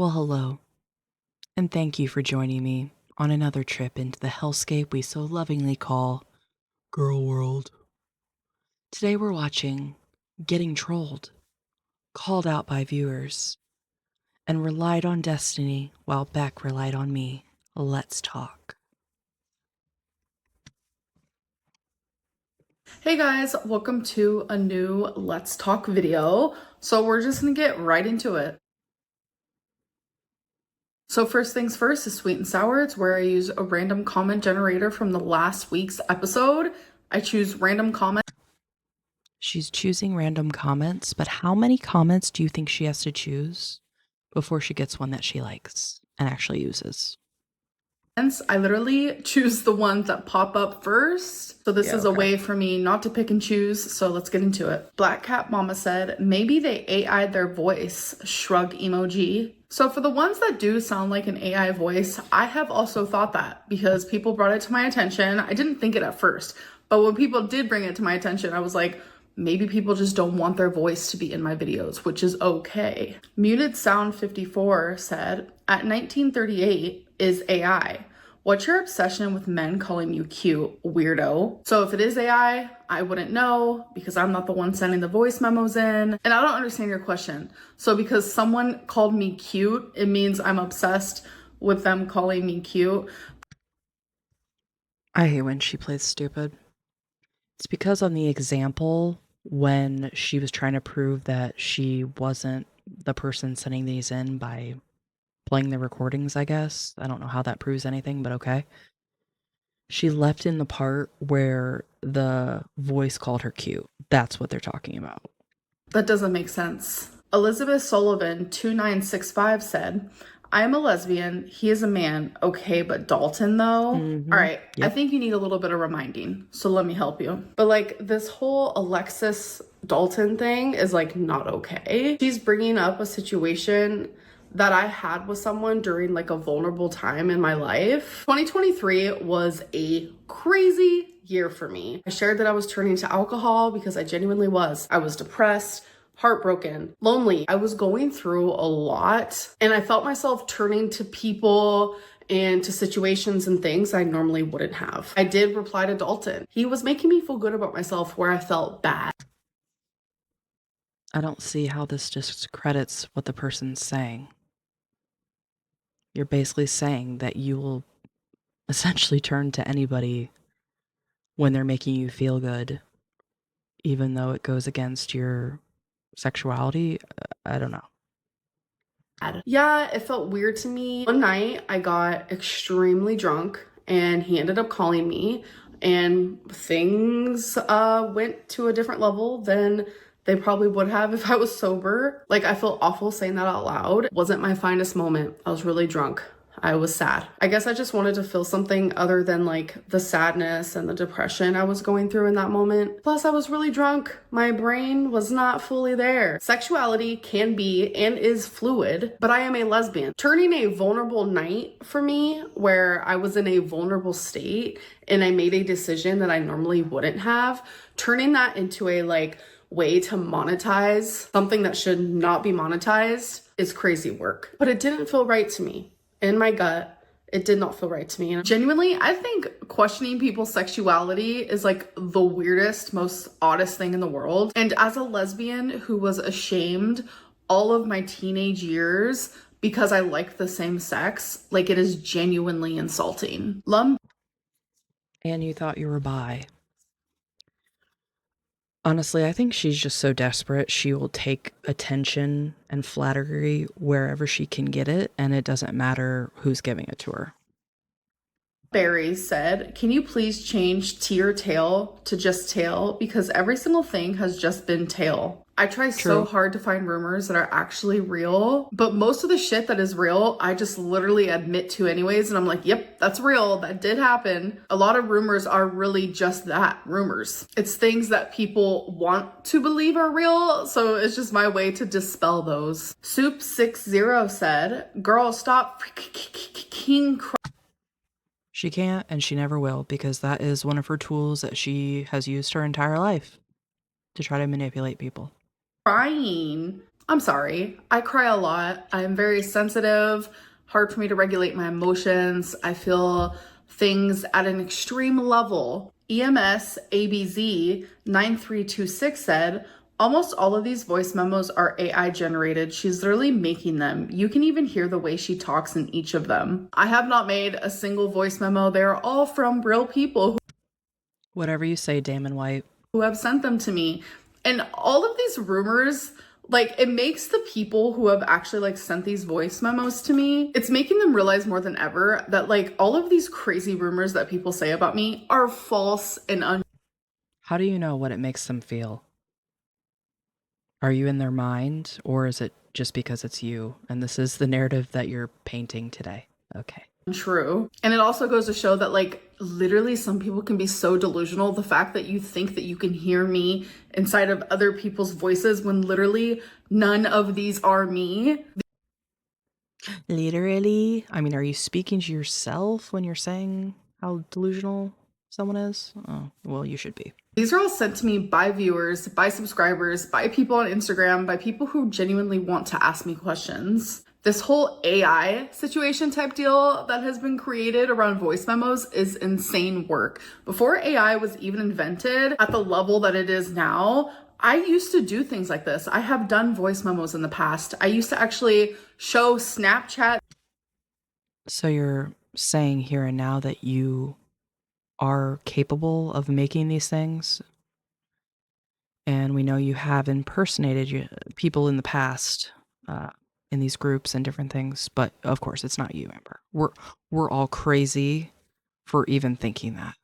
Well, hello, and thank you for joining me on another trip into the hellscape we so lovingly call Girl World. Today we're watching Getting Trolled, called out by viewers, and relied on destiny while Beck relied on me. Let's talk. Hey guys, welcome to a new Let's Talk video. So we're just gonna get right into it. So first things first is sweet and sour. It's where I use a random comment generator from the last week's episode. I choose random comments. She's choosing random comments, but how many comments do you think she has to choose before she gets one that she likes and actually uses? I literally choose the ones that pop up first. So this is a way for me not to pick and choose. So let's get into it. Black Cat Mama said, maybe they AI'd their voice, shrug emoji. So for the ones that do sound like an AI voice, I have also thought that because people brought it to my attention. I didn't think it at first, but when people did bring it to my attention, I was like, maybe people just don't want their voice to be in my videos, which is okay. Muted Sound 54 said, at 1938 is AI. What's your obsession with men calling you cute, weirdo? So if it is AI, I wouldn't know because I'm not the one sending the voice memos in. And I don't understand your question. So because someone called me cute, it means I'm obsessed with them calling me cute. I hate when she plays stupid. It's because on the example, when she was trying to prove that she wasn't the person sending these in by playing the recordings, I guess. I don't know how that proves anything, but okay. She left in the part where the voice called her cute. That's what they're talking about. That doesn't make sense. Elizabeth Sullivan 2965 said, I am a lesbian. He is a man. Okay, but Dalton though? All right. Yep. I think you need a little bit of reminding. So let me help you. But like this whole Alexis Dalton thing is like not okay. She's bringing up a situation that I had with someone during like a vulnerable time in my life. 2023 was a crazy year for me. I shared that I was turning to alcohol because I genuinely was. I was depressed, heartbroken, lonely. I was going through a lot and I felt myself turning to people and to situations and things I normally wouldn't have. I did reply to Dalton. He was making me feel good about myself where I felt bad. I don't see how this discredits what the person's saying. You're basically saying that you will essentially turn to anybody when they're making you feel good, even though it goes against your sexuality. I don't know. Yeah, it felt weird to me. One night I got extremely drunk and he ended up calling me and things went to a different level than they probably would have if I was sober. Like I feel awful saying that out loud. It wasn't my finest moment. I was really drunk. I was sad. I guess I just wanted to feel something other than like the sadness and the depression I was going through in that moment. Plus, I was really drunk. My brain was not fully there. Sexuality can be and is fluid, but I am a lesbian. Turning a vulnerable night for me where I was in a vulnerable state and I made a decision that I normally wouldn't have, turning that into a like way to monetize something that should not be monetized is crazy work. But it didn't feel right to me. In my gut, it did not feel right to me. And genuinely, I think questioning people's sexuality is like the weirdest, most oddest thing in the world. And as a lesbian who was ashamed all of my teenage years because I liked the same sex, like it is genuinely insulting. And you thought you were bi. Honestly, I think she's just so desperate, she will take attention and flattery wherever she can get it, and it doesn't matter who's giving it to her. Barry said, can you please change tier tail to just tail? Because every single thing has just been tail. I try so hard to find rumors that are actually real, but most of the shit that is real, I just literally admit to anyways. And I'm like, yep, that's real. That did happen. A lot of rumors are really just that, rumors. It's things that people want to believe are real. So it's just my way to dispel those. Soup60 said, girl, stop freaking crying. She can't, and she never will, because that is one of her tools that she has used her entire life to try to manipulate people. Crying I'm sorry. I cry a lot. I'm very sensitive, hard for me to regulate my emotions. I feel things at an extreme level. EMS ABZ 9326 said, almost all of these voice memos are AI generated. She's literally making them. You can even hear the way she talks in each of them. I have not made a single voice memo. They're all from real people Whatever you say, Damon White. who have sent them to me. And all of these rumors, like, it makes the people who have actually like sent these voice memos to me, it's making them realize more than ever that like all of these crazy rumors that people say about me are false and How do you know what it makes them feel? Are you in their mind, or is it just because it's you and this is the narrative that you're painting today? Okay. untrue. And it also goes to show that like literally some people can be so delusional. The fact that you think that you can hear me inside of other people's voices when literally none of these are me. Literally? I mean, are you speaking to yourself when you're saying how delusional someone is? Oh, well, you should be. These are all sent to me by viewers, by subscribers, by people on Instagram, by people who genuinely want to ask me questions. This whole AI situation type deal that has been created around voice memos is insane work. Before AI was even invented at the level that it is now, I used to do things like this. I have done voice memos in the past. I used to actually show Snapchat. So you're saying here and now that you are capable of making these things? And we know you have impersonated people in the past in these groups and different things, but of course it's not you, Amber. We're all crazy for even thinking that.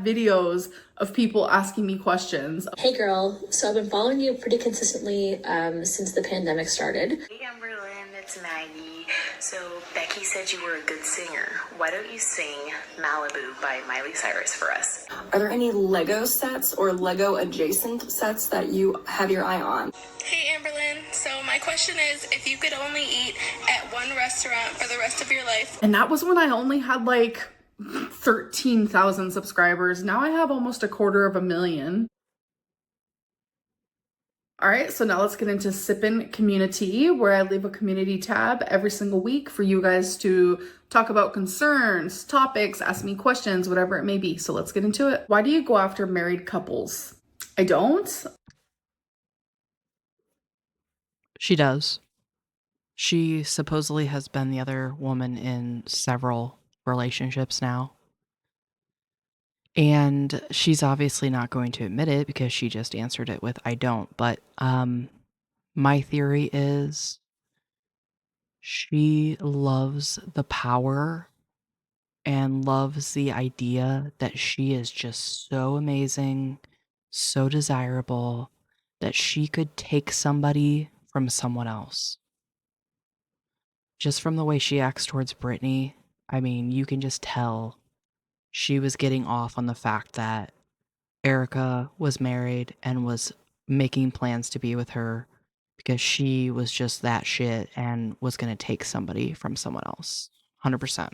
Videos of people asking me questions. Hey girl, so I've been following you pretty consistently since the pandemic started. Hey Amberlynn, it's Maggie. So Becky said you were a good singer. Why don't you sing Malibu by Miley Cyrus for us? Are there any Lego sets or Lego adjacent sets that you have your eye on? Hey Amberlynn, so my question is, if you could only eat at one restaurant for the rest of your life. And that was when I only had like 13,000 subscribers. Now I have almost 250,000. All right, so now let's get into Sippin' Community, where I leave a community tab every single week for you guys to talk about concerns, topics, ask me questions, whatever it may be. So let's get into it. Why do you go after married couples? I don't. She does. She supposedly has been the other woman in several relationships now. And she's obviously not going to admit it because she just answered it with I don't. But my theory is she loves the power and loves the idea that she is just so amazing, so desirable, that she could take somebody from someone else. Just from the way she acts towards Brittany, I mean, you can just tell she was getting off on the fact that Erica was married and was making plans to be with her because she was just that shit and was going to take somebody from someone else. 100%.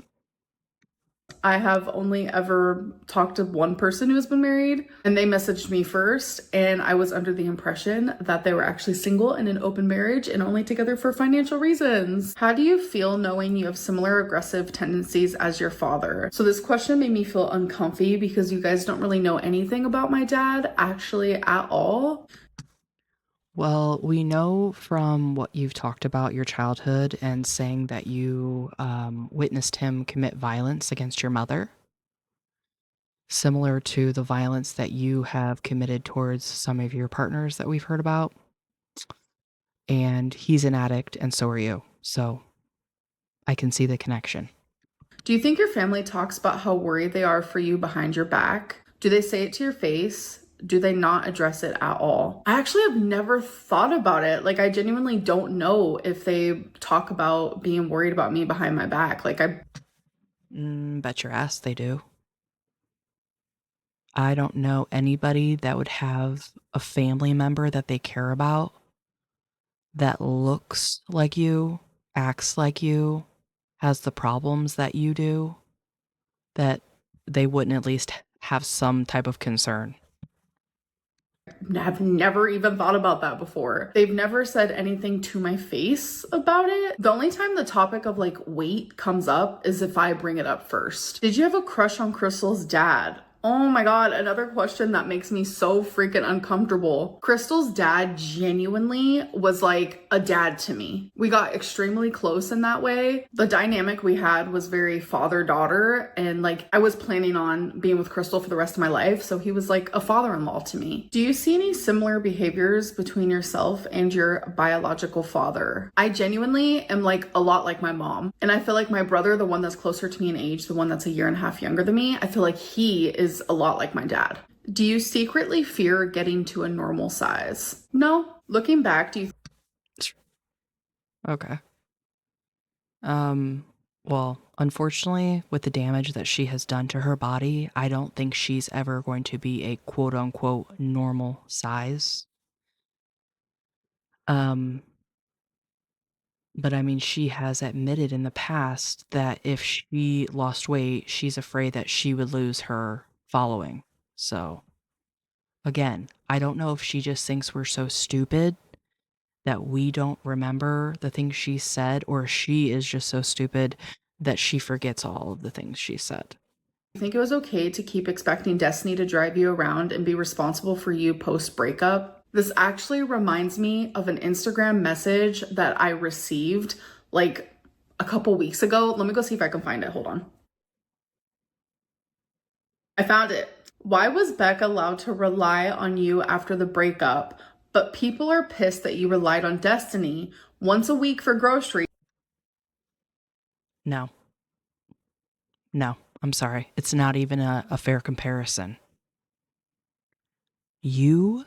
I have only ever talked to one person who has been married, and they messaged me first, and I was under the impression that they were actually single in an open marriage and only together for financial reasons. How do you feel knowing you have similar aggressive tendencies as your father? So this question made me feel uncomfy because you guys don't really know anything about my dad actually at all. Well, we know from what you've talked about your childhood and saying that you witnessed him commit violence against your mother, similar to the violence that you have committed towards some of your partners that we've heard about. And he's an addict, and so are you. So I can see the connection. Do you think your family talks about how worried they are for you behind your back? Do they say it to your face? Do they not address it at all? I actually have never thought about it. Like, I genuinely don't know if they talk about being worried about me behind my back. Like, Bet your ass they do. I don't know anybody that would have a family member that they care about that looks like you, acts like you, has the problems that you do, that they wouldn't at least have some type of concern. have never even thought about that before. They've never said anything to my face about it. The only time the topic of like weight comes up is if I bring it up first. Did you have a crush on Crystal's dad? Oh my God, another question that makes me so freaking uncomfortable. Crystal's dad genuinely was like a dad to me. We got extremely close in that way. The dynamic we had was very father-daughter, and like I was planning on being with Crystal for the rest of my life, so he was like a father-in-law to me. Do you see any similar behaviors between yourself and your biological father? I genuinely am like a lot like my mom, and I feel like my brother, the one that's closer to me in age, the one that's a year and a half younger than me, I feel like he is a lot like my dad. Do you secretly fear getting to a normal size? No. Looking back, do you Okay. Well, unfortunately, with the damage that she has done to her body, I don't think she's ever going to be a quote unquote normal size. But I mean, she has admitted in the past that if she lost weight, she's afraid that she would lose her following. So, again, I don't know if she just thinks we're so stupid that we don't remember the things she said, or she is just so stupid that she forgets all of the things she said. think it was okay to keep expecting Destiny to drive you around and be responsible for you post-breakup? This actually reminds me of an Instagram message that I received like a couple weeks ago. Let me go see if I can find it. Hold on. I found it. Why was Beck allowed to rely on you after the breakup, but people are pissed that you relied on Destiny once a week for groceries? No. No, I'm sorry. It's not even a fair comparison. You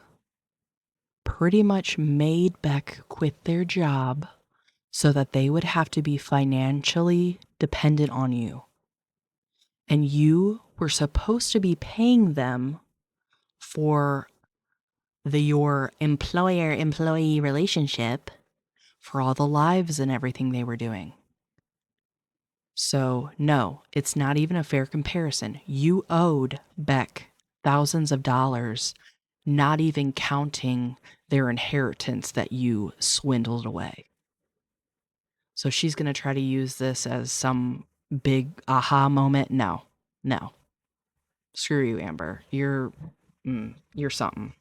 pretty much made Beck quit their job so that they would have to be financially dependent on you. And you were supposed to be paying them for your employer-employee relationship for all the lives and everything they were doing. So, no, it's not even a fair comparison. You owed Beck thousands of dollars, not even counting their inheritance that you swindled away. So she's going to try to use this as some big aha moment. No. Screw you, Amber. You're something.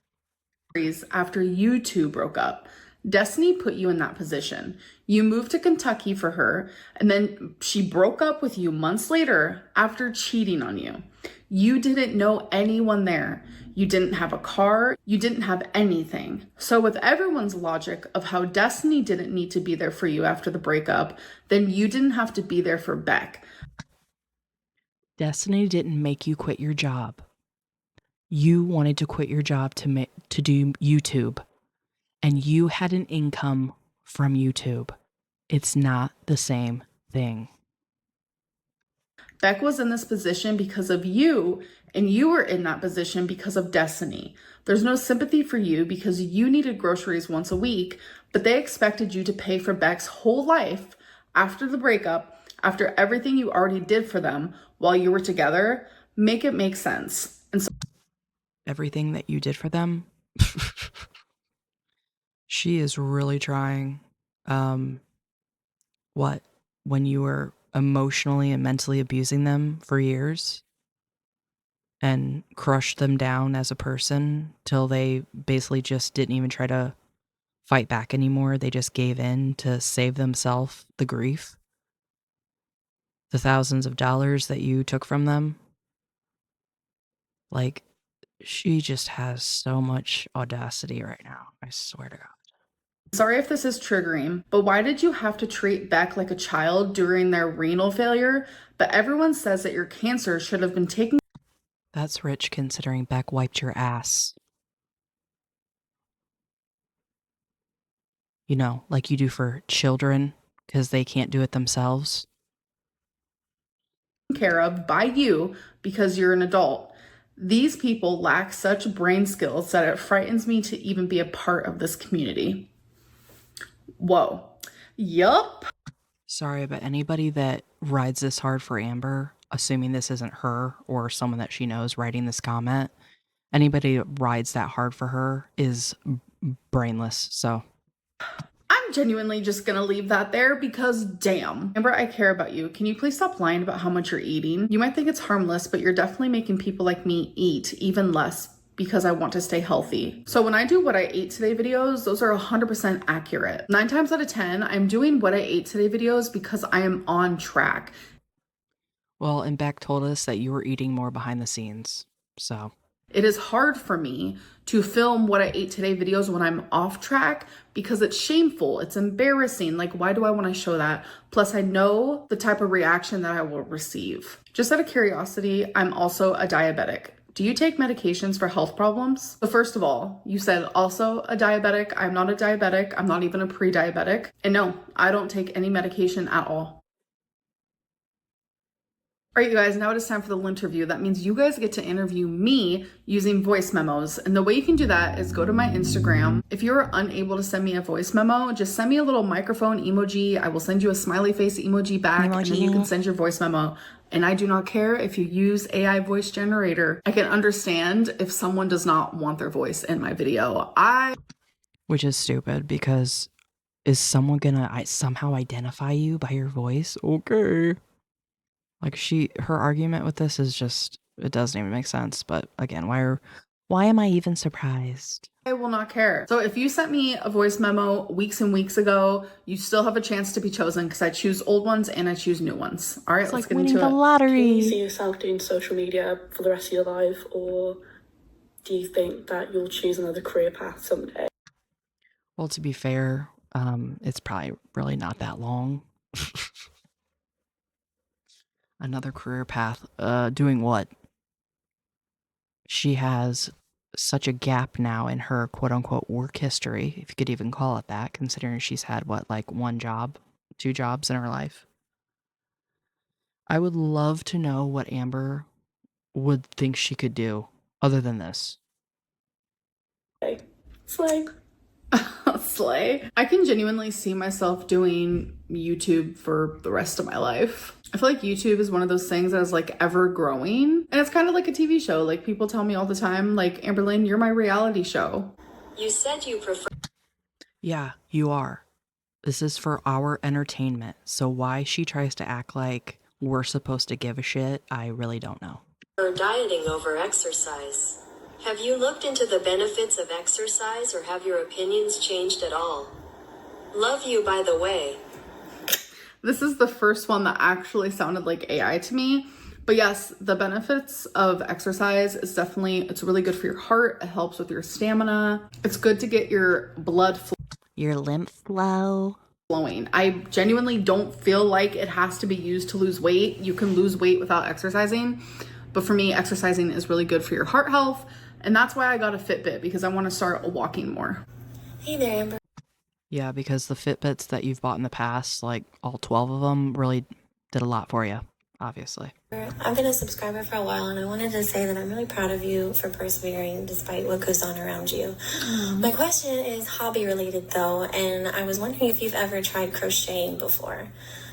After you two broke up. Destiny put you in that position. You moved to Kentucky for her, and then she broke up with you months later after cheating on you. You didn't know anyone there. You didn't have a car. You didn't have anything. So with everyone's logic of how Destiny didn't need to be there for you after the breakup, then you didn't have to be there for Beck. Destiny didn't make you quit your job. You wanted to quit your job to do YouTube, and you had an income from YouTube. It's not the same thing. Beck was in this position because of you, and you were in that position because of Destiny. There's no sympathy for you because you needed groceries once a week, but they expected you to pay for Beck's whole life after the breakup, after everything you already did for them while you were together. Make it make sense. And so Everything that you did for them, she is really trying. What? When you were emotionally and mentally abusing them for years and crushed them down as a person till they basically just didn't even try to fight back anymore. They just gave in to save themselves the grief. The thousands of dollars that you took from them. Like, she just has so much audacity right now. I swear to God. sorry if this is triggering, but why did you have to treat Beck like a child during their renal failure? But everyone says that your cancer should have been taken. That's rich considering Beck wiped your ass. You know, like you do for children because they can't do it themselves. Care of by you because you're an adult. These people lack such brain skills that it frightens me to even be a part of this community. Whoa. Yup. Sorry, but anybody that rides this hard for Amber, assuming this isn't her or someone that she knows writing this comment, Anybody that rides that hard for her is brainless. So I'm genuinely just gonna leave that there because damn. Amber, I care about you. Can you please stop lying about how much you're eating? You might think it's harmless, but you're definitely making people like me eat even less because I want to stay healthy. So when I do what I ate today videos, those are 100% accurate. 9 times out of 10, I'm doing what I ate today videos because I am on track. well, and Beck told us that you were eating more behind the scenes. So It is hard for me to film what I ate today videos when I'm off track because it's shameful. It's embarrassing. Like, why do I want to show that? Plus, I know the type of reaction that I will receive. Just out of curiosity, I'm also a diabetic. Do you take medications for health problems? So first of all, you said also a diabetic. I'm not a diabetic. I'm not even a pre-diabetic. And no, I don't take any medication at all. All right, you guys, now it is time for the interview. That means you guys get to interview me using voice memos. And the way you can do that is go to my Instagram. If you're unable to send me a voice memo, just send me a little microphone emoji. I will send you a smiley face emoji back, and then you can send your voice memo. And I do not care if you use AI voice generator. I can understand if someone does not want their voice in my video. which is stupid because is someone gonna somehow identify you by your voice? Okay. Like her argument with this is just, it doesn't even make sense. But again, why am I even surprised? I will not care. So if you sent me a voice memo weeks and weeks ago, you still have a chance to be chosen because I choose old ones and I choose new ones. All right, It's let's like get winning into the it. lottery. Can you see yourself doing social media for the rest of your life, or do you think that you'll choose another career path someday? Well, to be fair, it's probably really not that long. Another career path. Doing what? She has such a gap now in her quote-unquote work history, if you could even call it that, considering she's had, what, like 1 job, 2 jobs in her life. I would love to know what Amber would think she could do other than this. Slay. Slay. I can genuinely see myself doing YouTube for the rest of my life. I feel like YouTube is one of those things that is like ever growing. And it's kind of like a TV show. Like people tell me all the time, like, Amberlynn, you're my reality show. You said you prefer Yeah, you are. This is for our entertainment. So why she tries to act like we're supposed to give a shit, I really don't know. dieting over exercise. Have you looked into the benefits of exercise, or have your opinions changed at all? Love you, by the way. This is the first one that actually sounded like AI to me. But yes, the benefits of exercise is definitely, it's really good for your heart. It helps with your stamina. It's good to get your blood Your lymph flow. flowing. I genuinely don't feel like it has to be used to lose weight. You can lose weight without exercising. But for me, exercising is really good for your heart health. And that's why I got a Fitbit, because I want to start walking more. Hey there, Amber. Yeah, because the Fitbits that you've bought in the past, like all 12 of them, really did a lot for you, obviously. I've been a subscriber for a while, and I wanted to say that I'm really proud of you for persevering despite what goes on around you. My question is hobby related though, and I was wondering if you've ever tried crocheting before.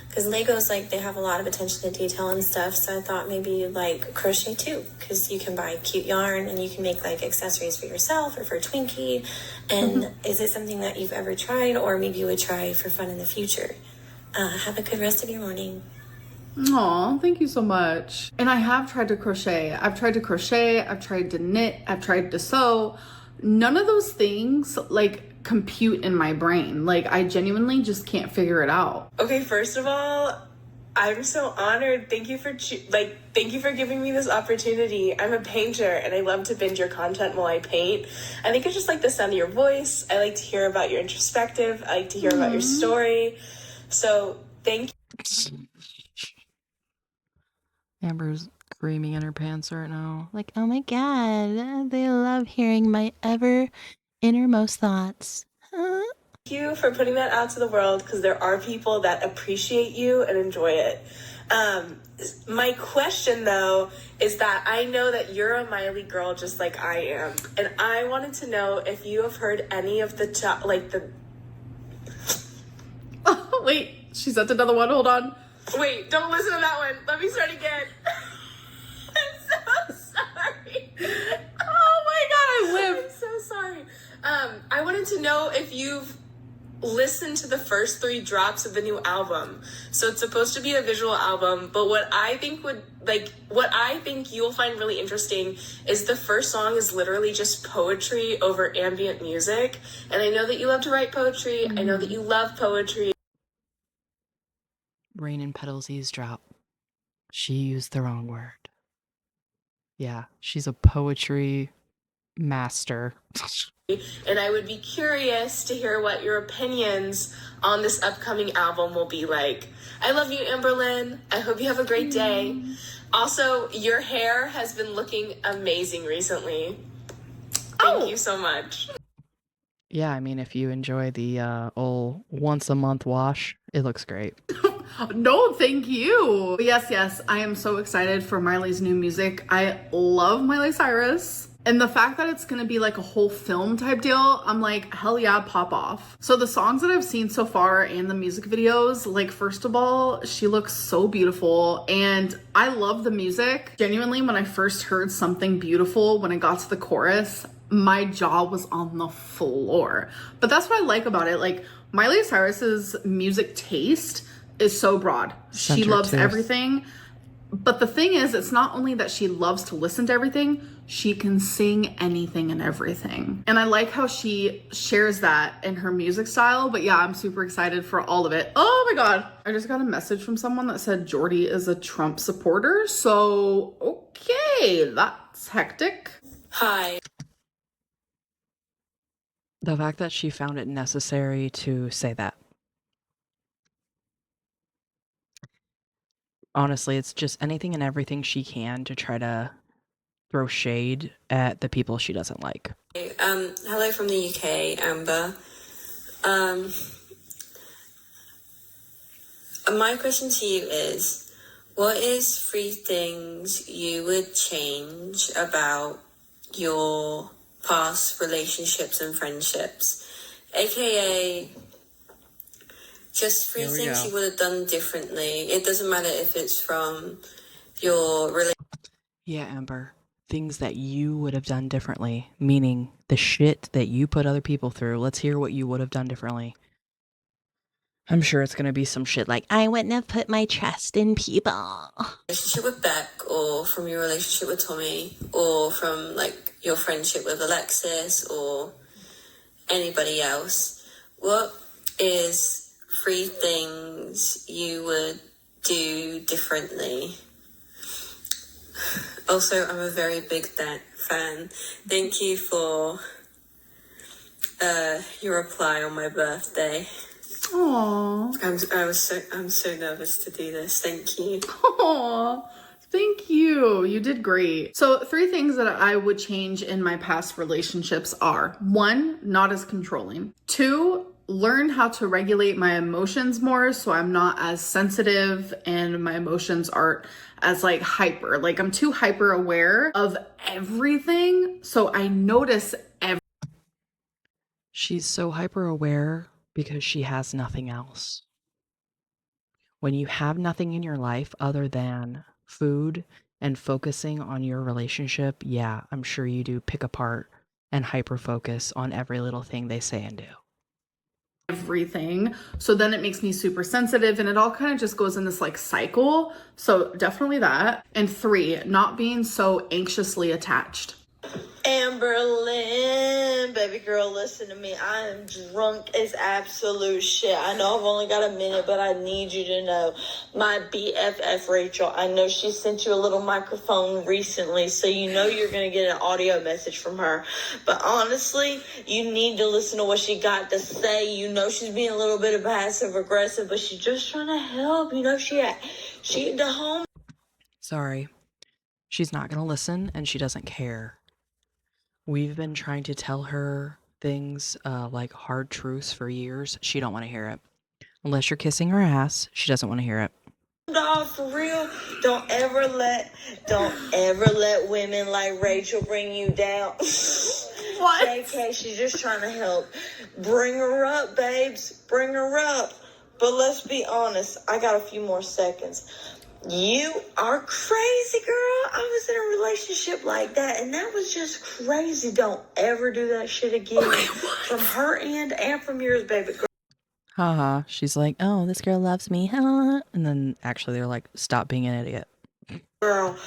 Because Legos, like, they have a lot of attention to detail and stuff, so I thought maybe you'd like crochet too, because you can buy cute yarn and you can make like accessories for yourself or for Twinkie. And is it something that you've ever tried, or maybe you would try for fun in the future? Have a good rest of your morning. Aw, thank you so much. And I have tried to crochet. I've tried to knit, I've tried to sew. None of those things like compute in my brain. Like, I genuinely just can't figure it out. Okay, first of all, I'm so honored. Thank you for giving me this opportunity. I'm a painter and I love to binge your content while I paint. I think it's just like the sound of your voice. I like to hear about your introspective. I like to hear about your story. So thank you. Amber's screaming in her pants right now. Like, oh my god, they love hearing my ever innermost thoughts. Thank you for putting that out to the world, because there are people that appreciate you and enjoy it. My question though is that I know that you're a Miley girl just like I am, and I wanted to know if you have heard any of the Oh, wait, she sent another one. Hold on. Wait, don't listen to that one. Let me start again. I'm so sorry. Oh I wanted to know if you've listened to the first 3 drops of the new album. So it's supposed to be a visual album, but what I think you'll find really interesting is the first song is literally just poetry over ambient music. And I know that you love to write poetry. I know that you love poetry. Rain and petals eavesdrop. She used the wrong word. Yeah, she's a poetry master. And I would be curious to hear what your opinions on this upcoming album will be like. I love you, Amberlynn. I hope you have a great day. Also, your hair has been looking amazing recently. Thank you so much. Yeah, I mean, if you enjoy the old once a month wash, it looks great. No, thank you. Yes, I am so excited for Miley's new music. I love Miley Cyrus. And the fact that it's gonna be like a whole film type deal, I'm like, hell yeah, pop off. So the songs that I've seen so far and the music videos, like, first of all, she looks so beautiful and I love the music. Genuinely, when I first heard Something Beautiful, when I got to the chorus, my jaw was on the floor. But that's what I like about it. Like, Miley Cyrus's music taste is so broad. She loves everything. But the thing is, it's not only that she loves to listen to everything, she can sing anything and everything. And I like how she shares that in her music style. But yeah, I'm super excited for all of it. Oh my God. I just got a message from someone that said Jordy is a Trump supporter. So, okay, that's hectic. Hi. The fact that she found it necessary to say that. Honestly, it's just anything and everything she can to try to throw shade at the people she doesn't like. Hello from the UK, Amber. My question to you is, what is 3 things you would change about your past relationships and friendships? AKA, just 3 things you would have done differently. It doesn't matter if it's from your relationship. Yeah, Amber. Things that you would have done differently, meaning the shit that you put other people through. Let's hear what you would have done differently. I'm sure it's going to be some shit like, I wouldn't have put my trust in people. Relationship with Beck, or from your relationship with Tommy, or from like your friendship with Alexis, or anybody else. What is 3 things you would do differently? Also, I'm a very big fan. Thank you for your reply on my birthday. Aww. I'm so nervous to do this. Thank you. Aww. Thank you. You did great. So 3 things that I would change in my past relationships are: 1, not as controlling. 2, learn how to regulate my emotions more so I'm not as sensitive and my emotions aren't as like hyper. Like, I'm too hyper aware of everything, so I notice She's so hyper aware because she has nothing else. When you have nothing in your life other than food and focusing on your relationship, yeah, I'm sure you do pick apart and hyper focus on every little thing they say and do. everything. So then it makes me super sensitive and it all kind of just goes in this like cycle. So definitely that. And 3, not being so anxiously attached. Amberlynn, baby girl, listen to me. I am drunk as absolute shit. I know I've only got a minute, but I need you to know my BFF Rachel. I know she sent you a little microphone recently, so you know you're going to get an audio message from her. But honestly, you need to listen to what she got to say. You know she's being a little bit of passive aggressive, but she's just trying to help. You know she the home. Sorry. She's not going to listen and she doesn't care. We've been trying to tell her things like hard truths for years. She don't want to hear it. Unless you're kissing her ass, she doesn't want to hear it. Dog, for real, don't ever let women like Rachel bring you down. What? JK, she's just trying to help. Bring her up, babes. Bring her up. But let's be honest, I got a few more seconds. You are crazy, girl. I was in a relationship like that, and that was just crazy. Don't ever do that shit again. From her end and from yours, baby girl. Haha. She's like, oh, this girl loves me. Huh? And then actually they're like, stop being an idiot. Girl.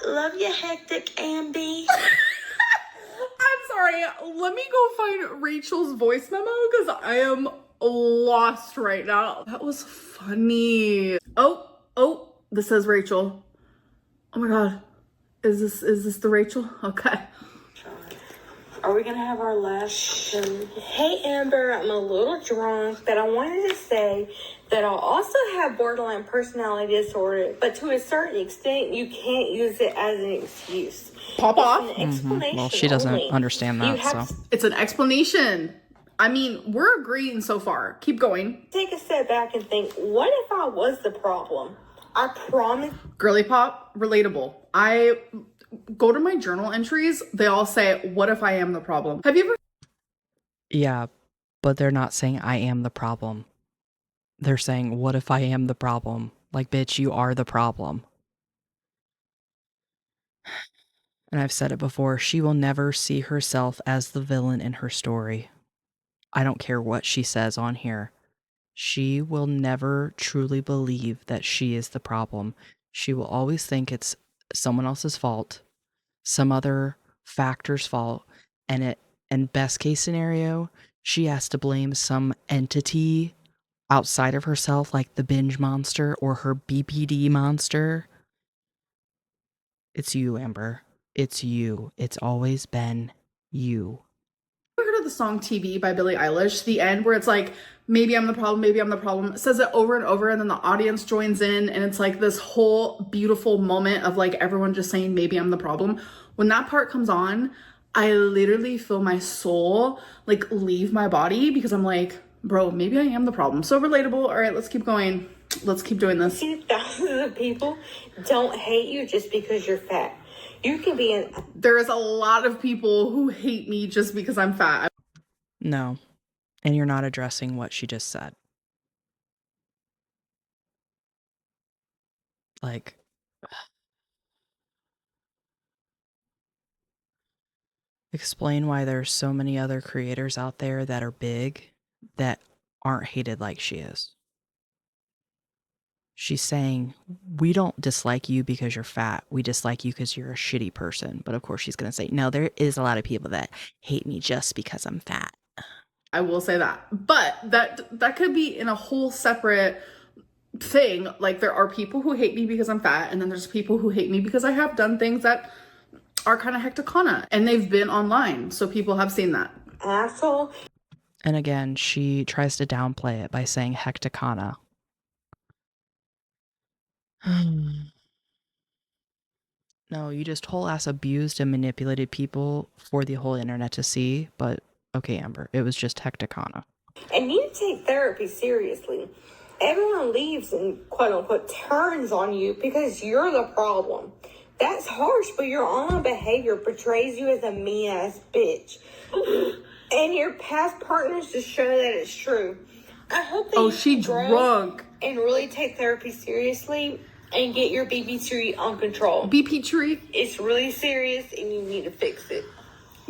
Love you, hectic Amby. I'm sorry. Let me go find Rachel's voice memo because I am lost right now. That was funny. Oh, this says Rachel. Oh my god. Is this the Rachel? Okay. Are we gonna have our last? Hey Amber, I'm a little drunk, but I wanted to say that I also have borderline personality disorder, but to a certain extent, you can't use it as an excuse. Pop off. It's an explanation. Well, she doesn't only. understand You that, have so. It's an explanation. I mean, we're agreeing so far. Keep going. to take a step back and think, what if I was the problem? I promise. Girly pop, relatable. I go to my journal entries. They all say, what if I am the problem? Have you ever? Yeah, but they're not saying I am the problem. They're saying, what if I am the problem? Like, bitch, you are the problem. And I've said it before, she will never see herself as the villain in her story. I don't care what she says on here. She will never truly believe that she is the problem. She will always think it's someone else's fault, some other factor's fault, and best case scenario, she has to blame some entity outside of herself, like the binge monster or her BPD monster. It's you, Amber. It's you. It's always been you. Ever heard of the song TV by Billie Eilish? The end where it's like, maybe I'm the problem, maybe I'm the problem. It says it over and over, and then the audience joins in, and it's like this whole beautiful moment of like everyone just saying, maybe I'm the problem. When that part comes on, I literally feel my soul like leave my body because I'm like, bro, maybe I am the problem. So relatable. All right, let's keep going. Let's keep doing this. Thousands of people don't hate you just because you're fat. You can be an. There is a lot of people who hate me just because I'm fat. No. And you're not addressing what she just said. Like, explain why there's so many other creators out there that are big that aren't hated like she is. She's saying, we don't dislike you because you're fat. We dislike you because you're a shitty person. But of course, she's going to say, no, there is a lot of people that hate me just because I'm fat. I will say that. But that could be in a whole separate thing. Like, there are people who hate me because I'm fat, and then there's people who hate me because I have done things that are kind of hecticana, and they've been online, so people have seen that. Asshole. And again, she tries to downplay it by saying hecticana. No, you just whole ass abused and manipulated people for the whole internet to see, but okay, Amber, it was just hecticana. And you take therapy seriously. Everyone leaves and quote unquote turns on you because you're the problem. That's harsh, but your online behavior portrays you as a mean ass bitch. And your past partners just show that it's true. I hope that she drunk. And really take therapy seriously and get your BP tree on control. BP tree? It's really serious and you need to fix it.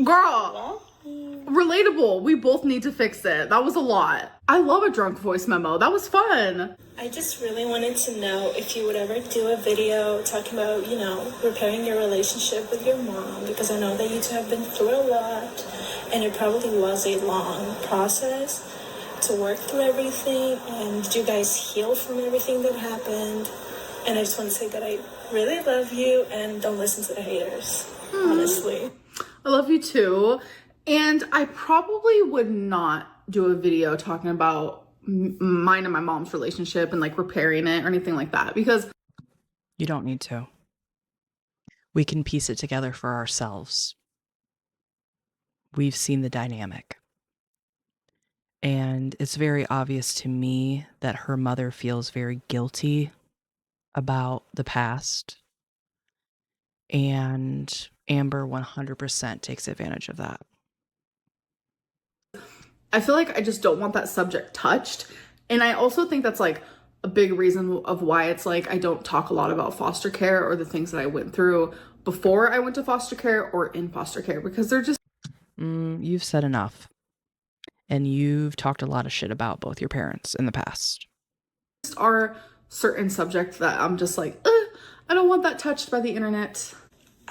Girl. Relatable. We both need to fix it. That was a lot. I love a drunk voice memo. That was fun. I just really wanted to know if you would ever do a video talking about, you know, repairing your relationship with your mom, because I know that you two have been through a lot and it probably was a long process to work through everything. And did you guys heal from everything that happened? And I just want to say that I really love you and don't listen to the haters, honestly. I love you too. And I probably would not do a video talking about mine and my mom's relationship and like repairing it or anything like that, because you don't need to. We can piece it together for ourselves. We've seen the dynamic. And it's very obvious to me that her mother feels very guilty about the past. And Amber 100% takes advantage of that. I feel like I just don't want that subject touched. And I also think that's like a big reason of why it's like I don't talk a lot about foster care or the things that I went through before I went to foster care or in foster care, because they're just... You've said enough. And you've talked a lot of shit about both your parents in the past. Are certain subjects that I'm just like, I don't want that touched by the internet.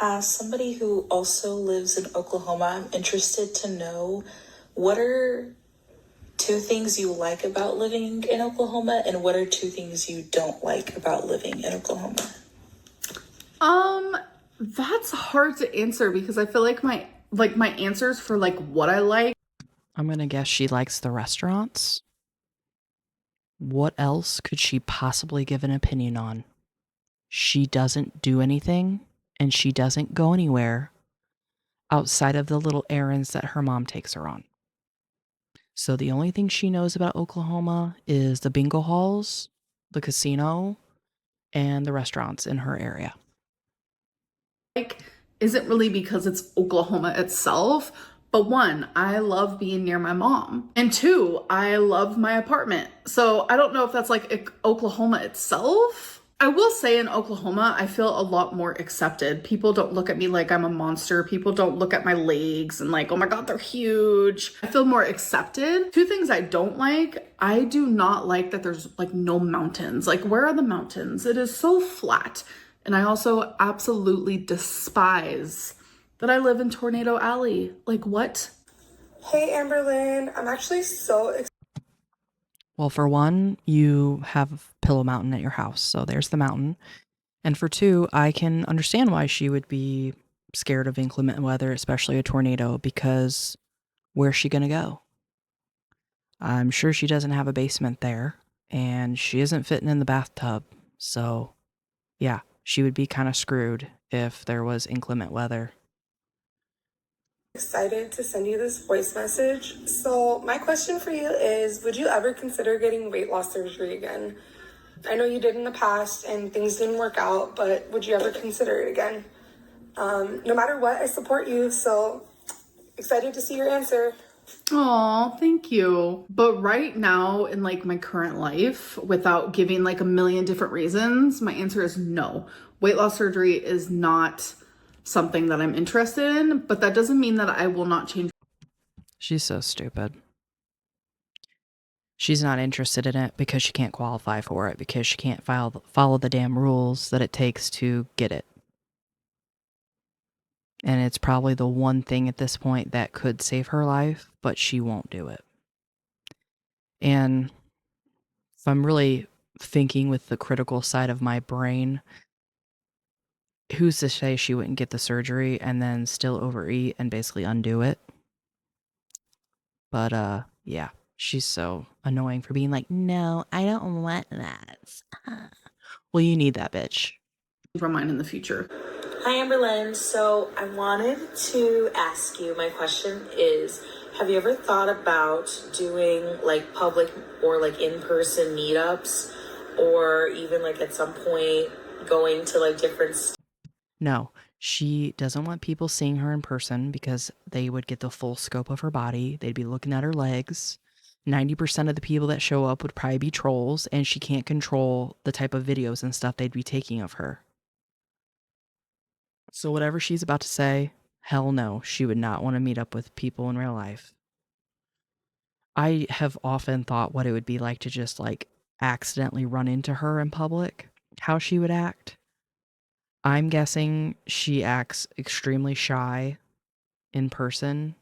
As somebody who also lives in Oklahoma, I'm interested to know, what are 2 things you like about living in Oklahoma, and what are 2 things you don't like about living in Oklahoma? That's hard to answer because I feel like my answers for like what I like. I'm gonna guess she likes the restaurants. What else could she possibly give an opinion on? She doesn't do anything, and she doesn't go anywhere outside of the little errands that her mom takes her on. So the only thing she knows about Oklahoma is the bingo halls, the casino, and the restaurants in her area. Like, isn't really because it's Oklahoma itself, but 1, I love being near my mom, and 2, I love my apartment. So I don't know if that's like Oklahoma itself. I will say in Oklahoma, I feel a lot more accepted. People don't look at me like I'm a monster. People don't look at my legs and like, oh my God, they're huge. I feel more accepted. 2 things I don't like. I do not like that there's like no mountains. Like, where are the mountains? It is so flat. And I also absolutely despise that I live in Tornado Alley. Like, what? Hey, Amberlynn. I'm actually so excited. Well, for 1, you have Pillow Mountain at your house, so there's the mountain. And for 2, I can understand why she would be scared of inclement weather, especially a tornado, because where's she gonna go? I'm sure she doesn't have a basement there, and she isn't fitting in the bathtub, so yeah, she would be kind of screwed if there was inclement weather. Excited to send you this voice message. So my question for you is, would you ever consider getting weight loss surgery again? I know you did in the past and things didn't work out, but would you ever consider it again? No matter what, I support you, so excited to see your answer. Oh, thank you. But right now in like my current life, without giving like a million different reasons, my answer is no. Weight loss surgery is not something that I'm interested in, but that doesn't mean that I will not change. She's so stupid. She's not interested in it because she can't qualify for it, because she can't follow the damn rules that it takes to get it. And it's probably the one thing at this point that could save her life, but she won't do it. And if I'm really thinking with the critical side of my brain, who's to say she wouldn't get the surgery and then still overeat and basically undo it? But yeah, she's so annoying for being like, no, I don't want that. Well, you need that, bitch. For mine in the future. Hi, Amberlynn. So I wanted to ask you, my question is, have you ever thought about doing like public or like in-person meetups, or even like at some point going to like different... No, she doesn't want people seeing her in person because they would get the full scope of her body. They'd be looking at her legs. 90% of the people that show up would probably be trolls, and she can't control the type of videos and stuff they'd be taking of her. So whatever she's about to say, hell no, she would not want to meet up with people in real life. I have often thought what it would be like to just like accidentally run into her in public, how she would act. I'm guessing she acts extremely shy in person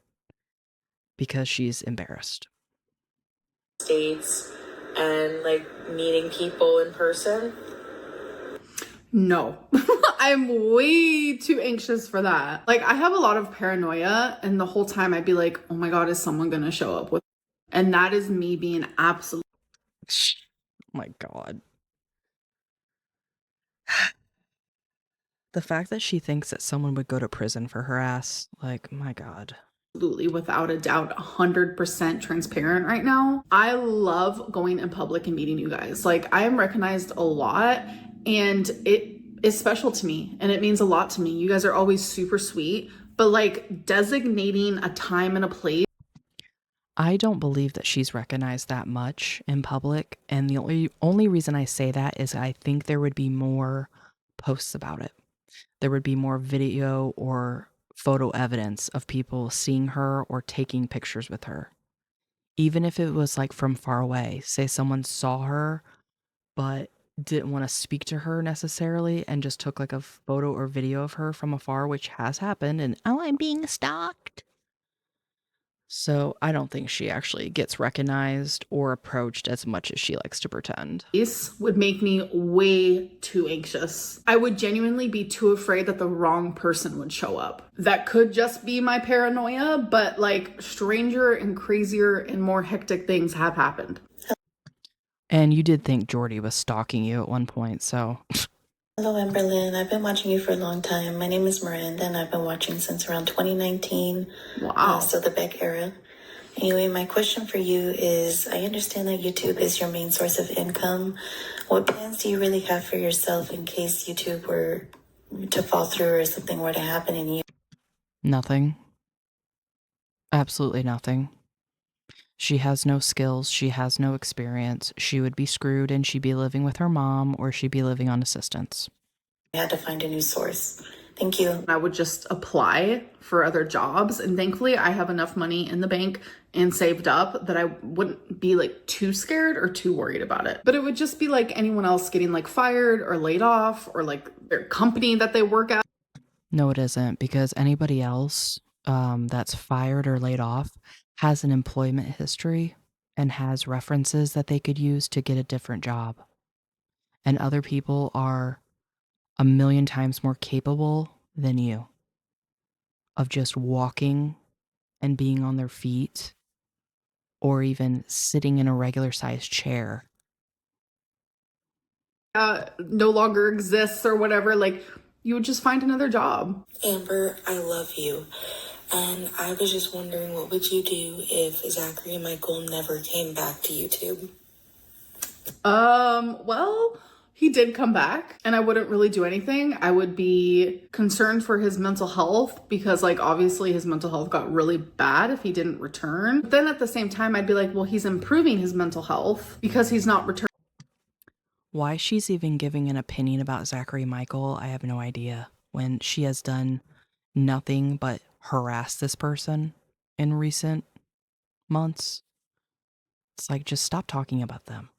because she's embarrassed. States and like meeting people in person? No. I'm way too anxious for that. Like, I have a lot of paranoia, and the whole time I'd be like, oh my God, is someone gonna show up with? And that is me being absolute. Oh my God. The fact that she thinks that someone would go to prison for her ass, like, my God. Absolutely, without a doubt, 100% transparent right now. I love going in public and meeting you guys. Like, I am recognized a lot, and it is special to me, and it means a lot to me. You guys are always super sweet, but like designating a time and a place. I don't believe that she's recognized that much in public, and the only reason I say that is I think there would be more posts about it. There would be more video or photo evidence of people seeing her or taking pictures with her. Even if it was like from far away, say someone saw her but didn't want to speak to her necessarily and just took like a photo or video of her from afar, which has happened, and oh, I'm being stalked. So I don't think she actually gets recognized or approached as much as she likes to pretend. This would make me way too anxious. I would genuinely be too afraid that the wrong person would show up. That could just be my paranoia, but like stranger and crazier and more hectic things have happened. And you did think Jordy was stalking you at one point, so. Hello, Amberlynn. I've been watching you for a long time. My name is Miranda, and I've been watching since around 2019. Wow. So the Beck era. Anyway, my question for you is, I understand that YouTube is your main source of income. What plans do you really have for yourself in case YouTube were to fall through or something were to happen and you? Nothing. Absolutely nothing. She has no skills. She has no experience. She would be screwed and she'd be living with her mom or she'd be living on assistance. I had to find a new source. Thank you. I would just apply for other jobs, and thankfully I have enough money in the bank and saved up that I wouldn't be like too scared or too worried about it. But it would just be like anyone else getting like fired or laid off or like their company that they work at. No, it isn't, because anybody else that's fired or laid off has an employment history and has references that they could use to get a different job. And other people are a million times more capable than you of just walking and being on their feet or even sitting in a regular sized chair. No longer exists or whatever, like you would just find another job. Amber, I love you. And I was just wondering, what would you do if Zachary and Michael never came back to YouTube? Well, he did come back and I wouldn't really do anything. I would be concerned for his mental health because like obviously his mental health got really bad if he didn't return. But then at the same time, I'd be like, well, he's improving his mental health because he's not returning. Why she's even giving an opinion about Zachary Michael, I have no idea, when she has done nothing but harass this person in recent months. It's like, just stop talking about them.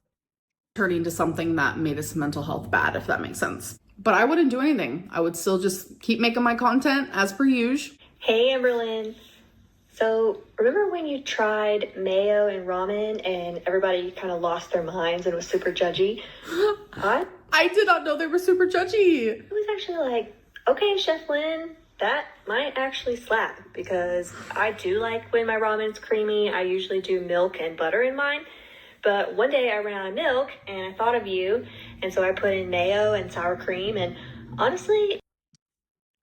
Turning to something that made his mental health bad, if that makes sense. But I wouldn't do anything. I would still just keep making my content as per usual. Hey, Amberlynn. So, remember when you tried mayo and ramen and everybody kind of lost their minds and was super judgy? What? I did not know they were super judgy. It was actually like, okay, Chef Lynn, that might actually slap because I do like when my ramen's creamy. I usually do milk and butter in mine. But one day I ran out of milk and I thought of you. And so I put in mayo and sour cream. And honestly,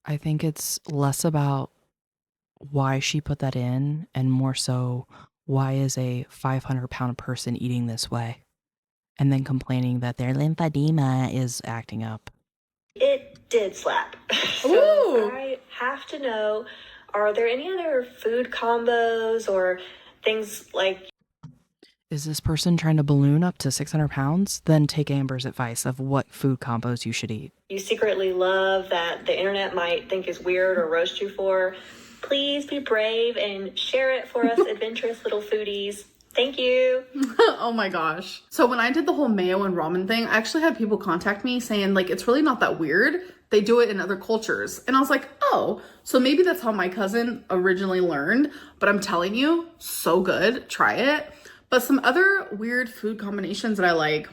I think it's less about why she put that in and more so why is a 500-pound person eating this way and then complaining that their lymphedema is acting up. it did slap. So Ooh. I have to know, are there any other food combos or things like Is this person trying to balloon up to 600 pounds? Then take Amber's advice of what food combos you should eat. you secretly love that the internet might think is weird or roast you for? Please be brave and share it for us adventurous little foodies. Thank you. Oh my gosh. So when I did the whole mayo and ramen thing, I actually had people contact me saying like, it's really not that weird. They do it in other cultures. And I was like, oh, so maybe that's how my cousin originally learned. But I'm telling you, so good. Try it. But some other weird food combinations that I like,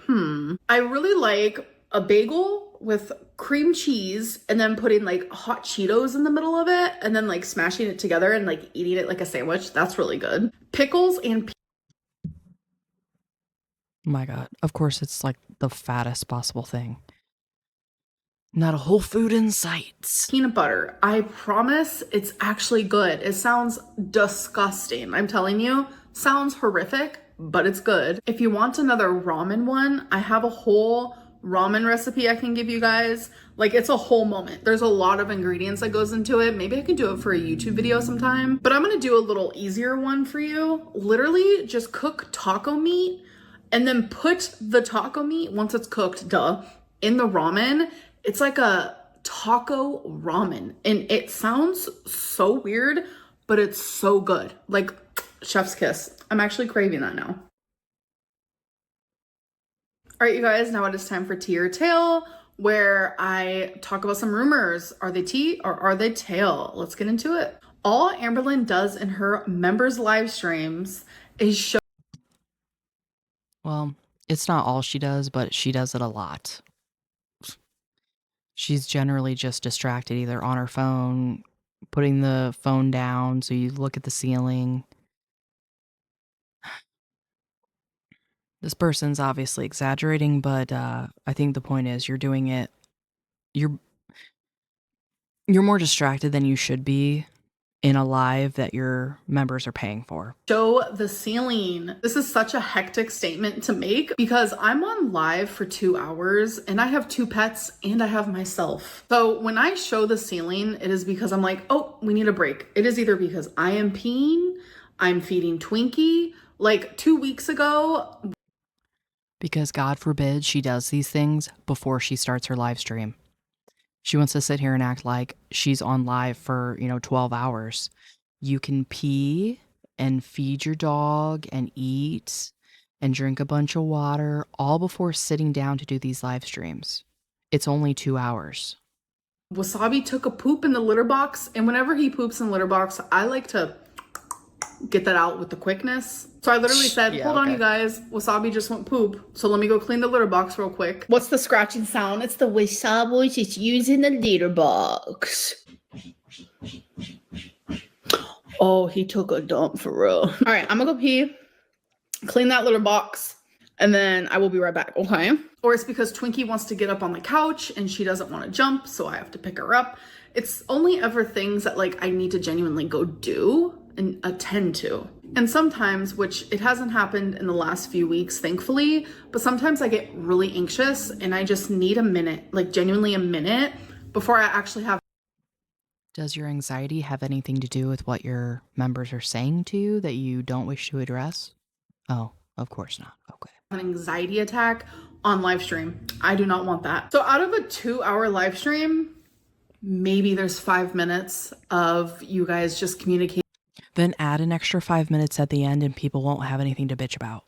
I really like a bagel with cream cheese and then putting like hot Cheetos in the middle of it and then like smashing it together and like eating it like a sandwich. That's really good. Pickles and My God. Of course, it's like the fattest possible thing. Not a whole food in sight. peanut butter. I promise it's actually good. It sounds disgusting. I'm telling you, sounds horrific, but it's good. If you want another ramen one, I have a whole ramen recipe I can give you guys. Like, it's a whole moment. There's a lot of ingredients that goes into it. Maybe I can do it for a YouTube video sometime, but I'm gonna do a little easier one for you. Literally just cook taco meat and then put the taco meat, once it's cooked, in the ramen. It's like a taco ramen, and it sounds so weird, but it's so good. Like, chef's kiss. I'm actually craving that now. All right, you guys, now it is time for tea or tail, where I talk about some rumors. Are they tea or are they tail? Let's get into it. All Amberlynn does in her members live streams is show. Well, it's not all she does, but she does it a lot. She's generally just distracted, either on her phone, putting the phone down so you look at the ceiling. This person's obviously exaggerating, but I think the point is you're doing it. You're more distracted than you should be in a live that your members are paying for. Show the ceiling. This is such a hectic statement to make because I'm on live for 2 hours and I have 2 pets and I have myself. So when I show the ceiling, it is because I'm like, oh, we need a break. It is either because I am peeing, I'm feeding Twinkie. Like 2 weeks ago. Because God forbid she does these things before she starts her live stream. She wants to sit here and act like she's on live for, 12 hours. You can pee and feed your dog and eat and drink a bunch of water all before sitting down to do these live streams. It's only 2 hours. Wasabi took a poop in the litter box, and whenever he poops in the litter box, I like to get that out with the quickness. So I literally said, hold on, you guys, Wasabi just went poop, so let me go clean the litter box real quick. What's the scratching sound? It's the Wasabi just using the litter box. Oh, he took a dump for real. All right, I'm gonna go pee, clean that litter box, and then I will be right back, okay? Or it's because Twinkie wants to get up on the couch and she doesn't want to jump, so I have to pick her up. It's only ever things that like I need to genuinely go do and attend to. And sometimes, which it hasn't happened in the last few weeks, thankfully, but sometimes I get really anxious and I just need a minute, like genuinely a minute before I actually have. Does your anxiety have anything to do with what your members are saying to you that you don't wish to address? Oh, of course not. Okay. An anxiety attack on live stream. I do not want that. So out of a 2-hour live stream, maybe there's 5 minutes of you guys just communicating. Then add an extra 5 minutes at the end and people won't have anything to bitch about.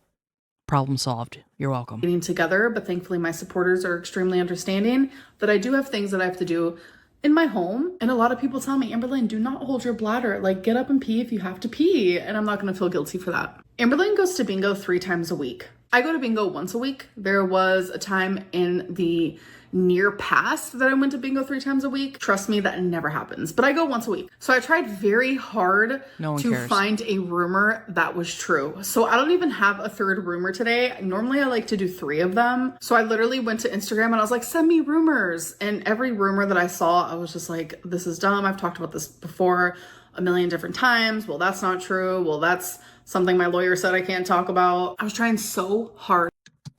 Problem solved. You're welcome. Getting together, but thankfully my supporters are extremely understanding that I do have things that I have to do in my home. And a lot of people tell me, Amberlynn, do not hold your bladder. Like, get up and pee if you have to pee. And I'm not going to feel guilty for that. Amberlynn goes to bingo 3 times a week. I go to bingo once a week. There was a time in the near past that I went to bingo 3 times a week. Trust me, that never happens, but I go once a week. So I tried very hard to find a rumor that was true. So I don't even have a 3rd rumor today. Normally I like to do 3 of them. So I literally went to Instagram and I was like, send me rumors. And every rumor that I saw, I was just like, this is dumb. I've talked about this before a million different times. Well, that's not true. Well, that's something my lawyer said I can't talk about. I was trying so hard. Oh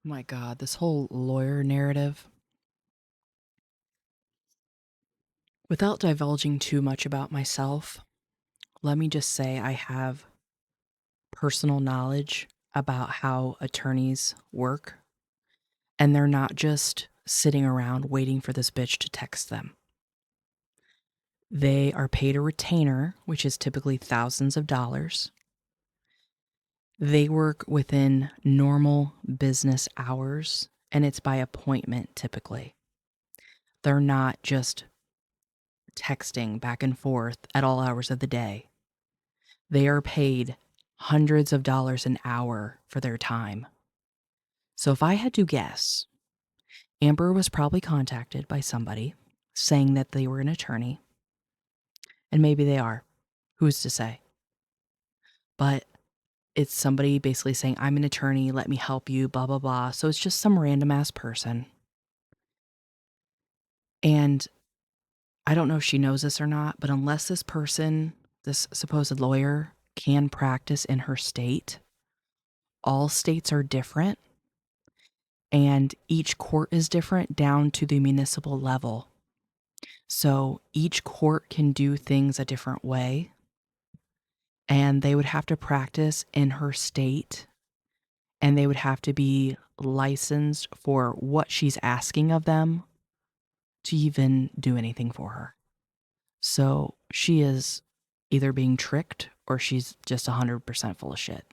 my God, this whole lawyer narrative. Without divulging too much about myself, let me just say I have personal knowledge about how attorneys work, and they're not just sitting around waiting for this bitch to text them. They are paid a retainer, which is typically thousands of dollars. They work within normal business hours, and it's by appointment typically. They're not just texting back and forth at all hours of the day. They are paid hundreds of dollars an hour for their time. So if I had to guess, Amber was probably contacted by somebody saying that they were an attorney. And maybe they are. Who's to say? But it's somebody basically saying, I'm an attorney, let me help you, blah, blah, blah. So it's just some random ass person. And I don't know if she knows this or not, but unless this person, this supposed lawyer, can practice in her state, all states are different. And each court is different down to the municipal level. So each court can do things a different way. And they would have to practice in her state. And they would have to be licensed for what she's asking of them to even do anything for her. So she is either being tricked or she's just 100% full of shit.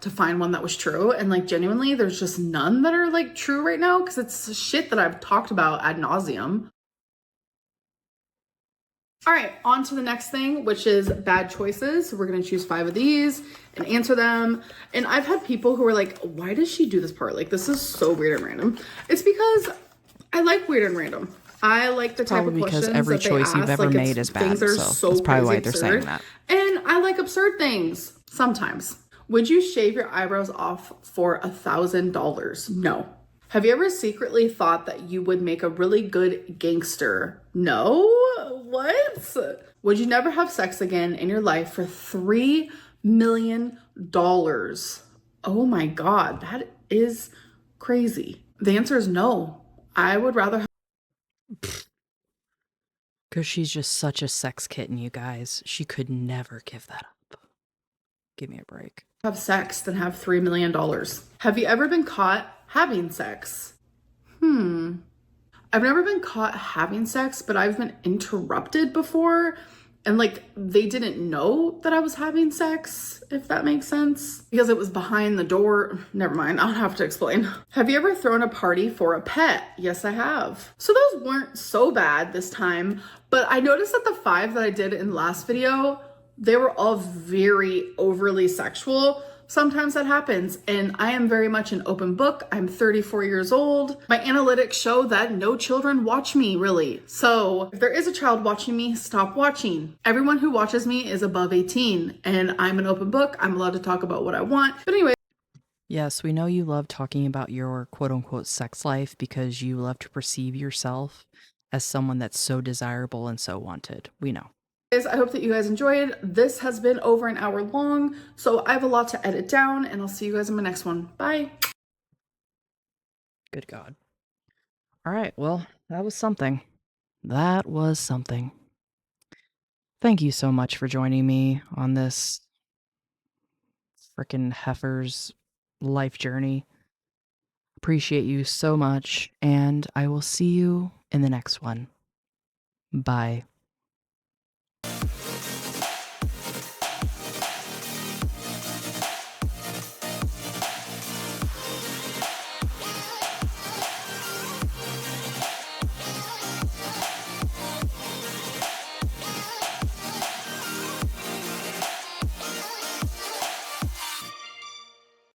To find one that was true, and like genuinely there's just none that are like true right now because it's shit that I've talked about ad nauseum. All right, on to the next thing, which is bad choices. We're gonna choose 5 of these and answer them. And I've had people who are like, why does she do this part? Like, this is so weird and random. It's because I like weird and random. I like the type of questions because every that they choice you've ask. ever Like, made is bad, so that's probably why they're saying that. And I like absurd things sometimes. Would you shave your eyebrows off for $1,000? No. Have you ever secretly thought that you would make a really good gangster? No? What? Would you never have sex again in your life for $3 million? Oh my God, that is crazy. The answer is no. I would rather have Because she's just such a sex kitten, you guys. She could never give that up. Give me a break. sex than have $3 million. Have you ever been caught having sex? I've never been caught having sex, but I've been interrupted before. And like, they didn't know that I was having sex, if that makes sense. Because it was behind the door. Never mind, I'll have to explain. Have you ever thrown a party for a pet? Yes, I have. So those weren't so bad this time, but I noticed that the 5 that I did in the last video, they were all very overly sexual. Sometimes that happens, and I am very much an open book. I'm 34 years old. My analytics show that no children watch me, really. So if there is a child watching me, stop watching. Everyone who watches me is above 18, and I'm an open book. I'm allowed to talk about what I want. But anyway. Yes, we know you love talking about your quote-unquote sex life because you love to perceive yourself as someone that's so desirable and so wanted. We know. I hope that you guys enjoyed. This has been over an hour long, so I have a lot to edit down, and I'll see you guys in my next one. Bye. Good God. All right, well, that was something. That was something. Thank you so much for joining me on this frickin' heifer's life journey. Appreciate you so much, and I will see you in the next one. Bye.